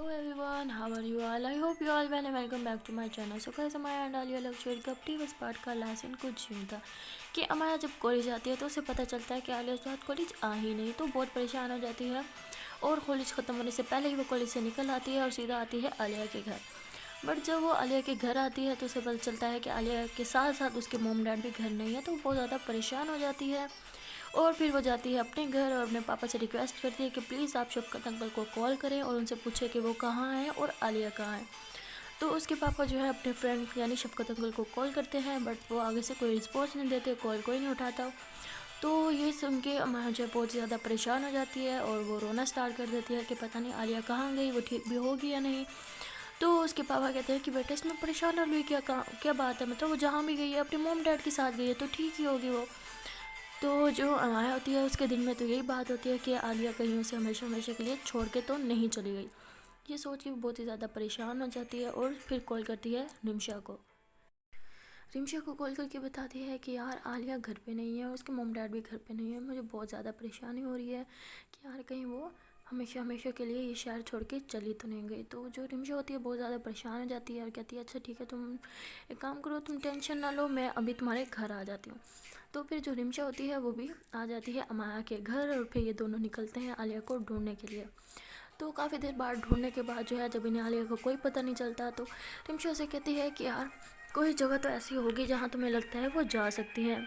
Hello everyone, how are you all? I hope you all well and welcome back to my channel. So guys, हमारा डालिया लक्ष्य का previous part का lesson कुछ यूँ था कि अमाया जब कॉलेज आती है तो उसे पता चलता है कि आलिया उस बाद कॉलेज आ ही नहीं, तो बहुत परेशान हो जाती है और कॉलेज ख़त्म होने से पहले ही वो कॉलेज से निकल आती है और सीधा आती है आलिया के घर। बट जब वो आलिया के घर आती है तो उसे पता चलता है कि आलिया के साथ साथ उसके मॉम डैड भी घर नहीं है, तो वो बहुत ज़्यादा परेशान हो जाती है। और फिर वो जाती है अपने घर और अपने पापा से रिक्वेस्ट करती है कि प्लीज़ आप शफ़क़त अंकल को कॉल करें और उनसे पूछें कि वो कहाँ हैं और आलिया कहाँ है। तो उसके पापा जो है अपने फ्रेंड यानी शफ़क़त अंकल को कॉल करते हैं, बट वो आगे से कोई रिस्पॉन्स नहीं देते, कॉल कोई नहीं उठाता। तो ये सुन के अम्मा जो है बहुत ज़्यादा परेशान हो जाती है और वो रोना स्टार्ट कर देती है कि पता नहीं आलिया कहाँ गई, वो ठीक भी होगी या नहीं। तो उसके पापा कहते हैं कि बेटा इसमें परेशान होने की क्या बात है, मतलब वो जहाँ भी गई है अपने मॉम डैड के साथ गई है तो ठीक ही होगी वो। तो जो अमाया होती है उसके दिल में तो यही बात होती है कि आलिया कहीं उसे हमेशा हमेशा के लिए छोड़ के तो नहीं चली गई। ये सोच के बहुत ही ज़्यादा परेशान हो जाती है और फिर कॉल करती है रिमशा को। रिमशा को कॉल करके बताती है कि यार आलिया घर पे नहीं है, उसके मॉम डैड भी घर पे नहीं है, मुझे बहुत ज़्यादा परेशानी हो रही है कि यार कहीं वो हमेशा हमेशा के लिए ये शहर छोड़ के चली तो नहीं गई। तो जो रिमशा होती है बहुत ज़्यादा परेशान हो जाती है और कहती है अच्छा ठीक है, तुम एक काम करो, तुम टेंशन ना लो, मैं अभी तुम्हारे घर आ जाती हूँ। तो फिर जो रिमशा होती है वो भी आ जाती है अमाया के घर और फिर ये दोनों निकलते हैं आलिया को ढूंढने के लिए। तो काफ़ी देर बाद ढूंढने के बाद जो है जब इन्हें आलिया को कोई पता नहीं चलता तो रिमशा से कहती है कि यार कोई जगह तो ऐसी होगी जहाँ तुम्हें लगता है वो जा सकती है।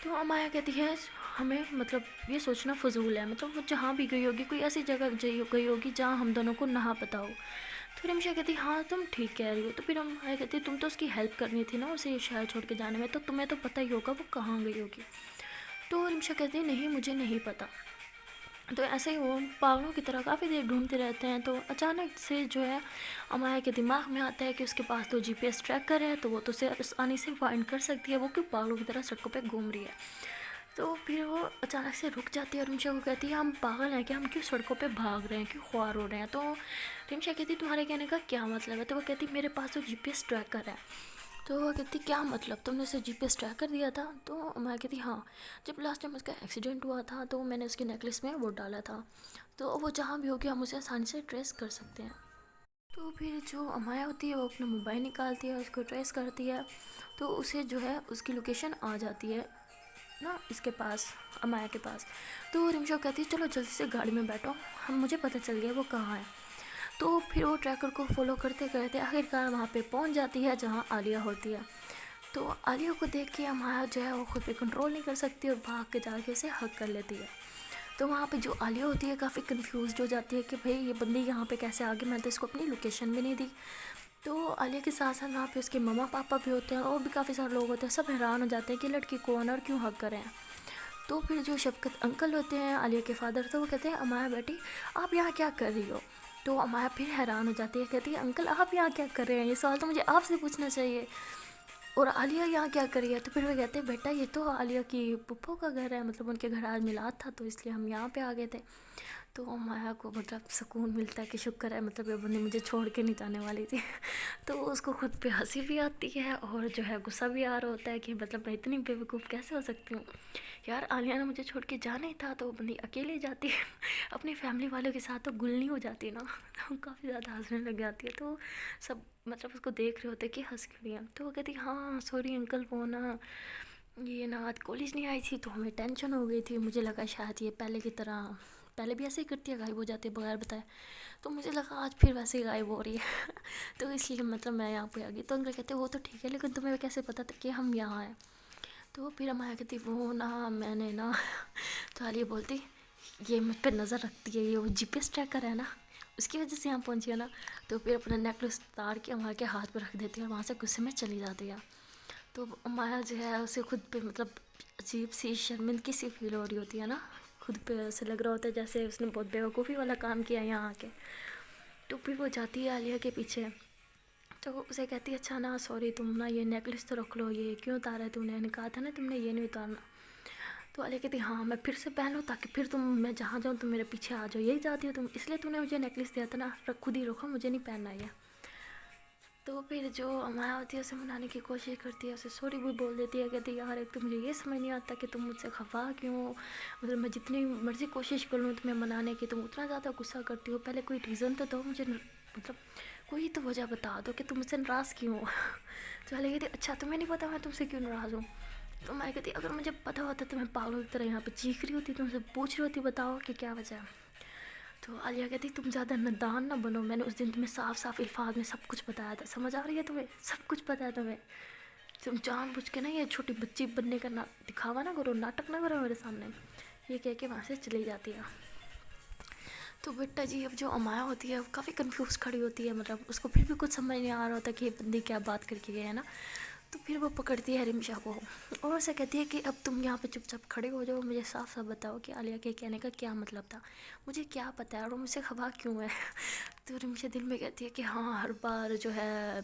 तो अमाया कहती है हमें मतलब ये सोचना फजूल है, मतलब वो जहाँ भी गई होगी कोई ऐसी जगह गई होगी जहाँ हम दोनों को ना पता हो। तो रिमशा कहती हाँ तुम ठीक कह रही हो। तो फिर अमाया कहती तुम तो उसकी हेल्प करनी थी ना उसे शहर छोड़ के जाने में, तो तुम्हें तो पता ही होगा वो कहाँ गई होगी। तो रिमशा कहती है नहीं मुझे नहीं पता। तो ऐसे ही वो पागलों की तरह काफ़ी देर ढूंढते रहते हैं। तो अचानक से जो है अमाया के दिमाग में आता है कि उसके पास तो जीपीएस ट्रैकर है, तो वो तो उसे आसानी से फाइंड कर सकती है, वो क्यों पागलों की तरह सड़कों पे घूम रही है। तो फिर वो अचानक से रुक जाती है और रिमशा को कहती है हम पागल हैं क्या, हम क्यों सड़कों पे भाग रहे हैं, क्यों ख्वार हो रहे हैं। तो रिमशा कहती तुम्हारे कहने का क्या मतलब है। तो वो कहती मेरे पास तो जीपीएस ट्रैकर है। तो वो कहती क्या मतलब, तुमने उसे जीपीएस ट्रैकर दिया था। तो मैं कहती हाँ, जब लास्ट टाइम उसका एक्सीडेंट हुआ था तो मैंने उसके नेकलेस में वो डाला था, तो वो जहाँ भी होगी हम उसे आसानी से ट्रेस कर सकते हैं। तो फिर जो अमाया होती है वो अपना मोबाइल निकालती है, उसको ट्रेस करती है, तो उसे जो है उसकी लोकेशन आ जाती है ना इसके पास, अमाया के पास। तो रिमशा कहती है चलो जल्दी से गाड़ी में बैठो, हम मुझे पता चल गया वो कहाँ है। तो फिर वो ट्रैकर को फॉलो करते करते आखिरकार वहाँ पे पहुँच जाती है जहाँ आलिया होती है। तो आलिया को देख के अमाया जो है वो खुद पे कंट्रोल नहीं कर सकती और भाग के जाके उसे हक कर लेती है। तो वहाँ पे जो आलिया होती है काफ़ी कंफ्यूज हो जाती है कि भाई ये बंदी यहाँ पे कैसे आ गई, मैं तो इसको अपनी लोकेशन भी नहीं दी। तो आलिया के साथ साथ वहाँ पे उसके मम्मा पापा भी होते हैं और भी काफ़ी सारे लोग होते हैं, सब हैरान हो जाते हैं कि लड़की कौन है और क्यों हक कर रहे हैं। तो फिर जो शफ़क़त अंकल होते हैं आलिया के फादर, तो वो कहते हैं अमाया बेटी आप यहाँ क्या कर रही हो। तो अमाया फिर हैरान हो जाती है, कहती है अंकल आप यहाँ क्या कर रहे हैं, ये सवाल तो मुझे आपसे पूछना चाहिए, और आलिया यहाँ क्या कर रही है। तो फिर वो कहते हैं बेटा ये तो आलिया की पुप्पो का घर है, मतलब उनके घर आज मिलाद था तो इसलिए हम यहाँ पे आ गए थे। तो माया को मतलब सुकून मिलता है कि शुक्र है, मतलब ये बंदी मुझे छोड़ के नहीं जाने वाली थी। तो उसको खुद पे हंसी भी आती है और जो है गुस्सा भी आ रहा होता है कि मतलब मैं इतनी बेवकूफ़ कैसे हो सकती हूँ यार, आलिया ने मुझे छोड़ के जाना ही था तो वो बंदी अकेले जाती है अपनी फैमिली वालों के साथ तो गुलनी हो जाती है ना। तो काफ़ी ज़्यादा हंसने लग जाती है। तो सब मतलब उसको देख रहे होते कि हंस क्यों रही है। तो वो कहती हाँ सॉरी अंकल, वो ना ये ना आज कॉलेज नहीं आई थी तो हमें टेंशन हो गई थी, मुझे लगा शायद ये पहले की तरह पहले भी ऐसे ही करती है, गायब हो जाती है बगैर बताए, तो मुझे लगा आज फिर वैसे ही गायब हो रही है तो इसलिए मतलब मैं यहाँ पे आ गई। तो अंकल कहते वो तो ठीक है लेकिन तुम्हें कैसे पता था कि हम यहाँ हैं। तो फिर हम आया कहती वो ना मैंने ना तो आलिया बोलती ये मुझ पर नज़र रखती है, ये वो जीपीएस ट्रैकर है ना उसकी वजह से यहाँ पहुँची है ना। तो फिर अपना नेकलेस उतार के हमारे के हाथ पर रख देती है और वहाँ से गुस्से में चली जाती है। तो माया जो है उसे खुद पे मतलब अजीब सी शर्मिंदगी सी फील हो रही होती है ना, खुद पे ऐसे लग रहा होता है जैसे उसने बहुत बेवकूफ़ी वाला काम किया यहाँ आके। तो फिर वो जाती है आलिया के पीछे, तो उसे कहती है अच्छा ना सॉरी तुम ना ये नेकलेस तो रख लो, ये क्यों उतारा है तुमने, मैंने कहा था ना तुमने ये नहीं उतारना। तो आलिया कहती हाँ मैं फिर से पहनूँ ताकि फिर तुम मैं जहाँ जाऊँ तुम मेरे पीछे आ जाओ, यही चाहती हो तुम, इसलिए तूने मुझे नेकलेस दिया था ना, रख खुद ही रखो, मुझे नहीं पहनना ये। तो फिर जो अमाया होती है उसे मनाने की कोशिश करती है, उसे सॉरी भी बोल देती है, कहती है यार एक तो मुझे ये समझ नहीं आता कि तुम मुझसे खफा क्यों हो, मतलब मैं जितनी मर्ज़ी कोशिश कर लूँ तुम्हें मनाने की तुम उतना ज़्यादा गुस्सा करती हो, पहले कोई रीज़न तो दो मुझे, मतलब कोई तो वजह बता दो कि तुम मुझसे नाराज़ क्यों हो। तो अलिया कहती अच्छा तुम्हें नहीं पता मैं तुमसे क्यों नाराज़ हूँ। तो मैं कहती अगर मुझे पता होता तो मैं पागल की तरह यहाँ पे चीख रही होती, तुमसे पूछ रही होती बताओ कि क्या वजह है। तो आलिया कहती तुम ज़्यादा नादान ना बनो, मैंने उस दिन तुम्हें साफ साफ अल्फाज में सब कुछ बताया था, समझ आ रही है तुम्हें, सब कुछ पता है तुम्हें। तुम जानबूझ के ना ये छोटी बच्ची बनने का ना दिखावा ना करो, नाटक ना करो मेरे सामने। ये कह के वहाँ से चली जाती है। तो बेटा जी अब जो अमाया होती है वो काफ़ी कंफ्यूज खड़ी होती है, मतलब उसको फिर भी कुछ समझ नहीं आ रहा होता कि ये बंदी क्या बात करके गए है ना। तो फिर वो पकड़ती है रिमशा को और उसे कहती है कि अब तुम यहाँ पे चुपचाप खड़े हो जाओ, मुझे साफ साफ बताओ कि आलिया के कहने का क्या मतलब था, मुझे क्या पता है और मुझसे खफा क्यों है। तो रिमशा दिल में कहती है कि हाँ हर बार जो है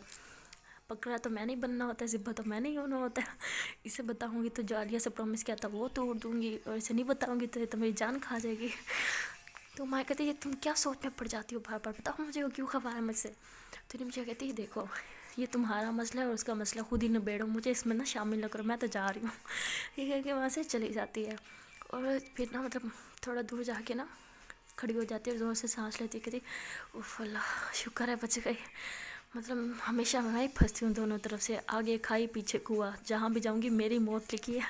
पकड़ा तो मैंने ही बनना होता है, ज़िब्बा तो मैंने ही होना होता है। इसे बताऊँगी तो जो आलिया से प्रॉमिस किया था वो तोड़ दूँगी, और इसे नहीं बताऊँगी तो ये तो मेरी जान खा जाएगी। तो माँ कहती है तुम क्या सोच में पड़ जाती हो बार बार, बताओ मुझे वो क्यों खफा है मुझसे। तो रिमशा कहती है देखो ये तुम्हारा मसला है और उसका मसला खुद ही निबेड़ो, मुझे इसमें ना शामिल न करो, मैं तो जा रही हूँ। ये कह के वहाँ से चली जाती है और फिर ना मतलब थोड़ा दूर जाके ना खड़ी हो जाती है और ज़ोर से सांस लेती है, कहती उफ अल्लाह शुक्र है बच गई, मतलब हमेशा मैं ही फंसती हूँ दोनों तरफ से, आगे खाई पीछे कुआ, जहाँ भी जाऊँगी मेरी मौत लिखी है।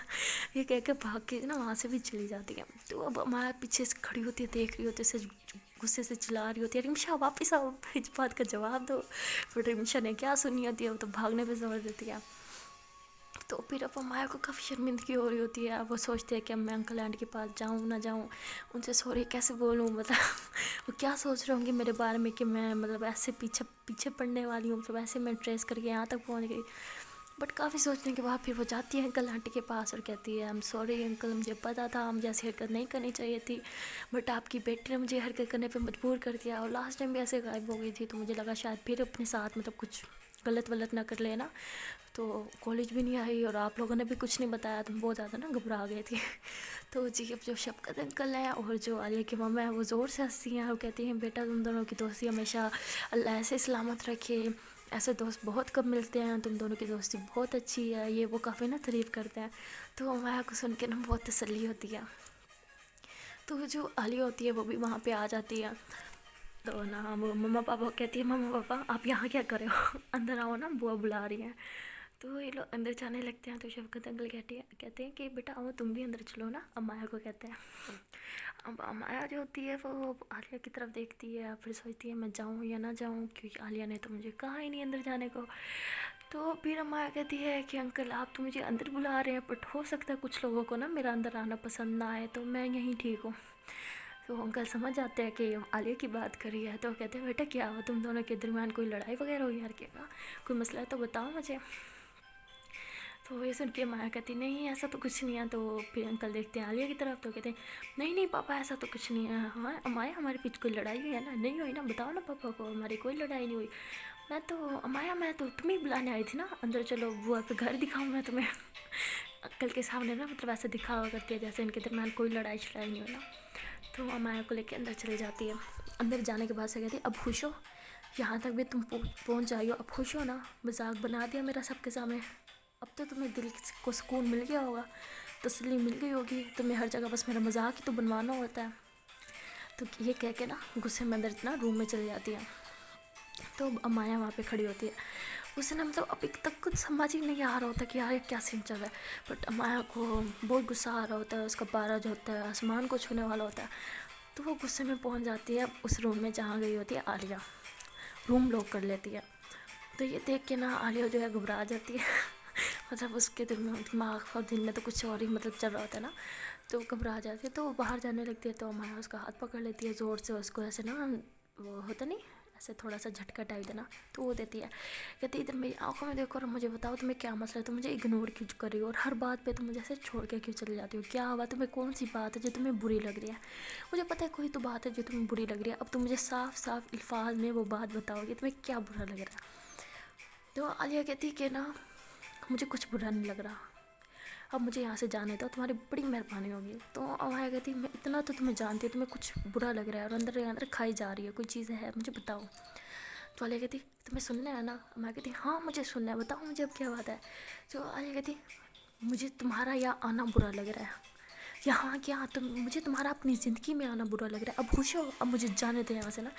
ये कह के भाग के ना वहाँ से भी चली जाती है। तो अब हमारा पीछे से खड़ी होती है, देख रही होती है, गुस्से से चिल्ला रही होती है रिमशा वापस आओ, इस बात का जवाब दो। फिर रिमशा ने क्या सुनी होती है, वो तो भागने पे जोर देती है। तो फिर अब माया को काफ़ी शर्मिंदगी हो रही होती है, अब वो सोचते हैं कि अब मैं अंकल आंटी के पास जाऊँ ना जाऊँ, उनसे सॉरी कैसे बोलूँ, मतलब वो क्या सोच रहे होंगे मेरे बारे में कि मैं मतलब ऐसे पीछे पीछे पड़ने वाली हूँ, मतलब ऐसे मैं ट्रेस करके यहाँ तक पहुँच गई। बट काफ़ी सोचने के बाद फिर वो जाती है अंकल आंटी के पास और कहती है आई एम सॉरी अंकल, मुझे पता था मुझे ऐसी हरकत नहीं करनी चाहिए थी, बट आपकी बेटी ने मुझे हरकत करने पे मजबूर कर दिया, और लास्ट टाइम भी ऐसे गायब हो गई थी तो मुझे लगा शायद फिर अपने साथ मतलब कुछ गलत वलत ना कर लेना, तो कॉलेज भी नहीं आई और आप लोगों ने भी कुछ नहीं बताया तो बहुत ज़्यादा ना घबरा गए थे। तो जी अब जो शफकत अंकल हैं और जो आलिया की मम्मा है वो ज़ोर से हंसती हैं और कहती हैं बेटा तुम दोनों की दोस्ती हमेशा अल्लाह ऐसे सलामत रखे, ऐसे दोस्त बहुत कम मिलते हैं, तुम दोनों की दोस्ती बहुत अच्छी है, ये वो काफ़ी ना तारीफ़ करते हैं। तो माया को सुन के ना बहुत तसल्ली होती है। तो जो आलिया होती है वो भी वहाँ पे आ जाती है। तो ना वो मम्मा पापा को कहती है मम्मा पापा आप यहाँ क्या कर रहे हो, अंदर आओ ना बुआ बुला रही हैं। तो ये लोग अंदर जाने लगते हैं तो शफकत अंकल कहते हैं कि बेटा आओ तुम भी अंदर चलो ना, अमाया को कहते हैं। अब अमाया जो होती है वो आलिया की तरफ देखती है, फिर सोचती है मैं जाऊँ या ना जाऊँ, क्योंकि आलिया ने तो मुझे कहा ही नहीं अंदर जाने को। तो फिर अमाया कहती है कि अंकल आप तो मुझे अंदर बुला रहे हैं, बट हो सकता है कुछ लोगों को ना मेरा अंदर आना पसंद ना आए, तो मैं यहीं ठीक हूँ। तो अंकल समझ जाते हैं कि आलिया की बात कर रही है, तो कहते हैं बेटा क्या हुआ तुम दोनों के दरमियान, कोई लड़ाई वगैरह हुई यार, क्या कोई मसला है तो बताओ मुझे। तो ये सुन के माया कहती नहीं ऐसा तो कुछ नहीं है। तो फिर अंकल देखते हैं आलिया की तरफ तो कहते हैं नहीं नहीं पापा ऐसा तो कुछ नहीं है, हाँ अमाया हमारे बीच कोई लड़ाई हुई है ना, नहीं हुई ना, बताओ ना पापा को, हमारी कोई लड़ाई नहीं हुई। मैं तो अमाया मैं तो तुम्हें बुलाने आई थी ना, अंदर चलो बुआ का घर दिखाऊँ मैं तुम्हें। अंकल के सामने ना मतलब ऐसे दिखावा करती है जैसे इनके दरमियान कोई लड़ाई शड़ाई नहीं हुई ना। तो अमाया को लेके अंदर चली जाती है। अंदर जाने के बाद से कहती है अब खुश हो, यहाँ तक भी तुम पहुँच जाई हो, अब खुश हो ना, मजाक बना दिया मेरा सबके सामने, अब तो तुम्हें दिल को सुकून मिल गया होगा, तसल्ली मिल गई होगी, तुम्हें हर जगह बस मेरा मजाक ही तो बनवाना होता है। तो ये कह के ना गुस्से में अंदर इतना रूम में चली जाती है। तो अब अमाया वहाँ पे खड़ी होती है, उसे ना मतलब अभी तक कुछ समझ ही नहीं आ रहा होता कि यार ये क्या सीन चल रहा है, बट अमाया को बहुत गुस्सा आ रहा होता है, उसका पारा जो होता है आसमान को छूने वाला होता है। तो वो गुस्से में पहुँच जाती है उस रूम में जहाँ गई होती है आलिया, रूम लॉक कर लेती है। तो ये देख के ना आलिया जो है घबरा जाती है। मतलब उसके दिमाग और दिल में तो कुछ और ही मतलब चल रहा होता है ना, तो घबरा जाती है। तो वो बाहर जाने लगती है तो अमाया उसका हाथ पकड़ लेती है ज़ोर से, उसको ऐसे ना वो होता नहीं ऐसे थोड़ा सा झटका टाइप देना, तो वो देती है। कहती इधर मेरी आंखों में देखो और मुझे बताओ तुम्हें क्या मसला है, तुम मुझे इग्नोर क्यों कर रही हो और हर बात पे तुम मुझे ऐसे छोड़ के क्यों चली जाती हो, क्या हुआ तुम्हें, कौन सी बात है जो तुम्हें बुरी लग रही है। मुझे पता है कोई तो बात है जो तुम्हें बुरी लग रही है, अब तुम मुझे साफ साफ अल्फाज में वो बात बताओगे तुम्हें क्या बुरा लग रहा है। तो आलिया कहती कि ना मुझे कुछ बुरा नहीं लग रहा, अब मुझे यहाँ से जाने दो, तुम्हारी बड़ी मेहरबानी होगी। तो अमाया कहती मैं इतना तो तुम्हें जानती हूँ, तुम्हें कुछ बुरा लग रहा है और अंदर अंदर खाई जा रही है कोई चीज़ है, मुझे बताओ। तो आलिया कहती तुम्हें सुनना है ना। मैं कहती हाँ मुझे सुनना है, बताओ मुझे अब क्या बात है। तो आलिया कहती मुझे तुम्हारा यहाँ आना बुरा लग रहा है। यहाँ क्या तुम, मुझे तुम्हारा अपनी ज़िंदगी में आना बुरा लग रहा है, अब खुश हो, अब मुझे जाने दे यहाँ से ना।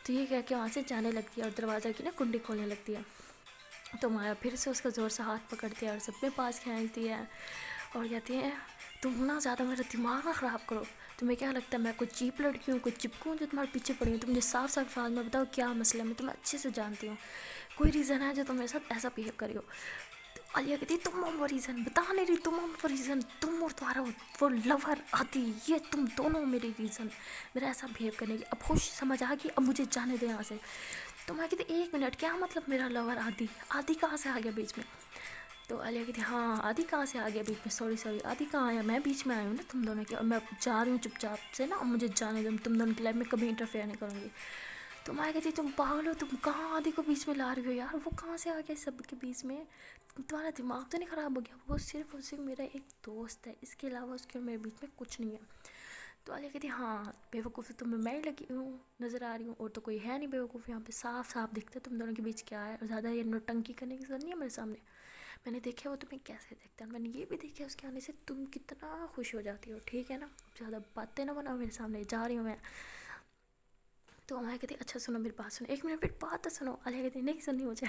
तो ये कह के वहाँ से जाने लगती है और दरवाज़ा की ना कुंडी खोलने लगती है। तो माया फिर से उसका ज़ोर से हाथ पकड़ती है और सब में पास खींचती है और कहती है तुम ना ज़्यादा मेरा दिमाग ना ख़राब करो। तुम्हें क्या लगता है मैं कोई चीप लड़की हूँ, कोई चिपकू जो तुम्हारे पीछे पड़ी हूँ? तुम मुझे साफ साफ अल्फाज में बताओ क्या मसला है, मैं तुम्हें अच्छे से जानती हूँ, कोई रीज़न है जो तुम मेरे साथ ऐसा बिहेव करी हो? तो आलिया कहती तुम वो रीज़न बता नहीं रही, तुम वो रीज़न, तुम और तुम्हारा वो लवर आदि, ये तुम दोनों मेरी रीज़न मेरा ऐसा बिहेव करने की। अब खुश समझ आ गई, अब मुझे जाने दे यहाँ से। तो मैं कहती 1 मिनट, क्या मतलब मेरा लवर आदि? आदि कहाँ से आ गया बीच में? तो आलिया कहती हाँ आदि कहाँ से आ गया बीच में, सॉरी आदि कहाँ आया, मैं बीच में आई हूँ ना तुम दोनों के, और मैं जा रही हूँ चुपचाप से ना, मुझे जाने दो, तुम दोनों की लाइफ में कभी इंटरफेयर नहीं करूँगी। तो मैं कहती तुम पागल हो, तुम कहाँ आदि को बीच में ला रही हो यार, वो कहाँ से आ गया सब के बीच में, तुम्हारा दिमाग तो नहीं ख़राब हो गया? वो सिर्फ और सिर्फ मेरा एक दोस्त है, इसके अलावा उसके और मेरे बीच में कुछ नहीं है। तो आलिया कहती हाँ बेवकूफ़ी तुम्हें मैं ही लगी हूँ, नज़र आ रही हूँ, और तो कोई है नहीं बेवकूफ़ यहाँ पे, साफ साफ दिखता है तुम दोनों के बीच क्या है, और ज़्यादा ये नौटंकी करने की ज़रूरत नहीं है मेरे सामने। मैंने देखा वो तुम्हें कैसे देखता है, मैंने ये भी देखा उसके आने से तुम कितना खुश हो जाती हो, ठीक है ना, ज़्यादा बातें ना बनाओ मेरे सामने, जा रही हूँ मैं। तो माया कहती अच्छा सुनो मेरी बात सुनो, 1 मिनट मेरी बात तो सुनो। आलिया कहती नहीं सुननी मुझे।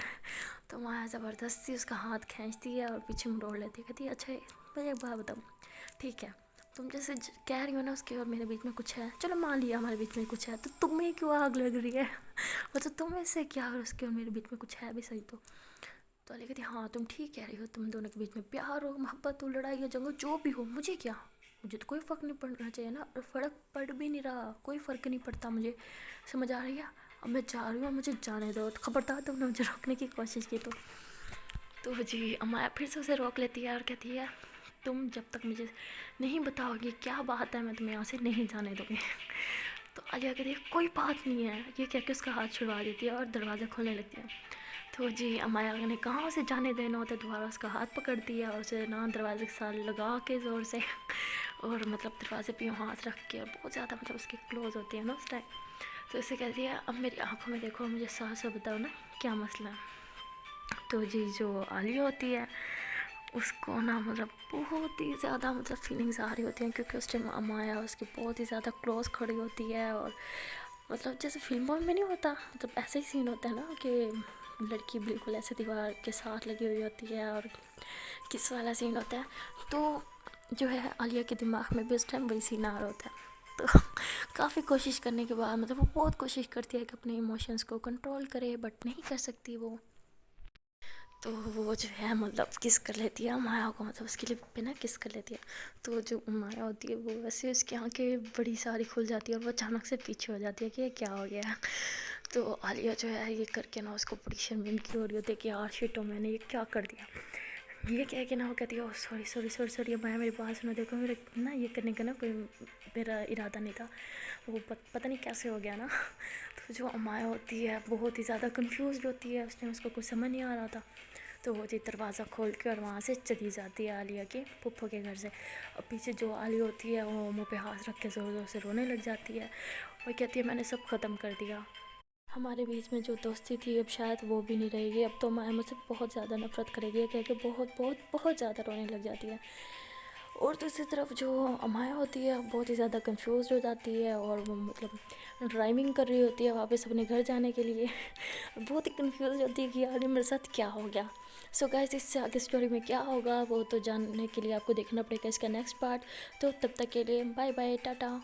तो माया ज़बरदस्ती उसका हाथ खींचती है और पीछे मोड़ लेती है, कहती अच्छा मुझे एक बात बताओ, ठीक है तुम जैसे कह रही हो ना उसके और मेरे बीच में कुछ है, चलो मान लिया हमारे बीच में कुछ है, तो तुम्हें क्यों आग लग रही है? मतलब तुम ऐसे क्या, अगर उसके और मेरे बीच में कुछ है भी सही तो आलिया कहती हाँ तुम ठीक कह रही हो, तुम दोनों के बीच में प्यार हो, मोहब्बत हो, लड़ाई हो, जंग हो, जो भी हो, मुझे क्या, मुझे तो कोई फ़र्क नहीं पड़ना चाहिए ना, और फ़र्क पड़ भी नहीं रहा, कोई फ़र्क नहीं पड़ता मुझे, समझ आ रही है? अब मैं जा रही हूँ, मुझे जाने दो। तो खबरदार तुमने मुझे रोकने की कोशिश की तो जी अमाया फिर से उसे रोक लेती है और कहती है तुम जब तक मुझे नहीं बताओगी क्या बात है, मैं तुम्हें यहाँ से नहीं जाने दूँगी। तो आलिया कहती है कोई बात नहीं है, ये कह के उसका हाथ छुड़वा देती है और दरवाज़ा खोलने लगती है। तो जी अमाया ने कहाँ उसे जाने देना होता है, दोबारा उसका हाथ पकड़ दिया और उसे ना दरवाजे के साथ लगा के ज़ोर से और मतलब दरवाजे पे यूँ हाथ रख के, और बहुत ज़्यादा मतलब उसके क्लोज़ होती है ना उस टाइम। तो इसे कहती है अब मेरी आंखों में देखो, मुझे साफ साफ बताओ ना क्या मसला है। तो जी जो आलिया होती है उसको ना मतलब बहुत ही ज़्यादा मतलब फीलिंग्स आ रही होती हैं, क्योंकि उस टाइम अमाया उसकी बहुत ही ज़्यादा क्लोज खड़ी होती है, और मतलब जैसे फिल्मों में नहीं होता, मतलब ऐसे ही सीन होता है ना कि लड़की बिल्कुल ऐसे दीवार के साथ लगी हुई होती है और किस वाला सीन होता है, तो जो है आलिया के दिमाग में भी उस टाइम वही सीन आ रहा होता है। तो काफ़ी कोशिश करने के बाद मतलब वो बहुत कोशिश करती है कि अपने इमोशंस को कंट्रोल करे, बट नहीं कर सकती वो। तो वो जो है मतलब किस कर लेती है माया को, मतलब उसके लिप पे ना किस कर लेती है। तो जो माया होती है वो वैसे उसकी आंखें बड़ी सारी खुल जाती है और वो अचानक से पीछे हो जाती है कि ये क्या हो गया। तो आलिया जो है ये करके ना उसको बड़ी शर्मिंदगी हो रही होती है कि यार शिट मैंने ये क्या कर दिया। ये कह के ना वो कहती है सॉरी सॉरी सॉरी सॉरी माया मेरी बात सुनो, देखो मेरे ना ये करने का ना कोई मेरा इरादा नहीं था, वो पता नहीं कैसे हो गया ना। तो जो माया होती है बहुत ही ज़्यादा कंफ्यूज होती है, उस टाइम उसको कुछ समझ नहीं आ रहा था। तो वो जी दरवाज़ा खोल के और वहाँ से चली जाती है आलिया के पुप्पो के घर से। और पीछे जो आलिया होती है वो मुँह पे हाथ रख के ज़ोर ज़ोर से रोने लग जाती है। वो कहती है मैंने सब ख़त्म कर दिया, हमारे बीच में जो दोस्ती थी अब शायद वो भी नहीं रहेगी, अब तो माया मुझसे बहुत ज़्यादा नफरत करेगी, कह के बहुत बहुत बहुत ज़्यादा रोने लग जाती है। और दूसरी तरफ जो अमाया होती है बहुत ही ज़्यादा कंफ्यूज हो जाती है और वो मतलब ड्राइविंग कर रही होती है वापस अपने घर जाने के लिए। बहुत ही कंफ्यूज होती है कि यार ये मेरे साथ क्या हो गया। सो गाइस इससे आगे स्टोरी में क्या होगा वो तो जानने के लिए आपको देखना पड़ेगा इसका नेक्स्ट पार्ट। तो तब तक के लिए बाय बाय टाटा।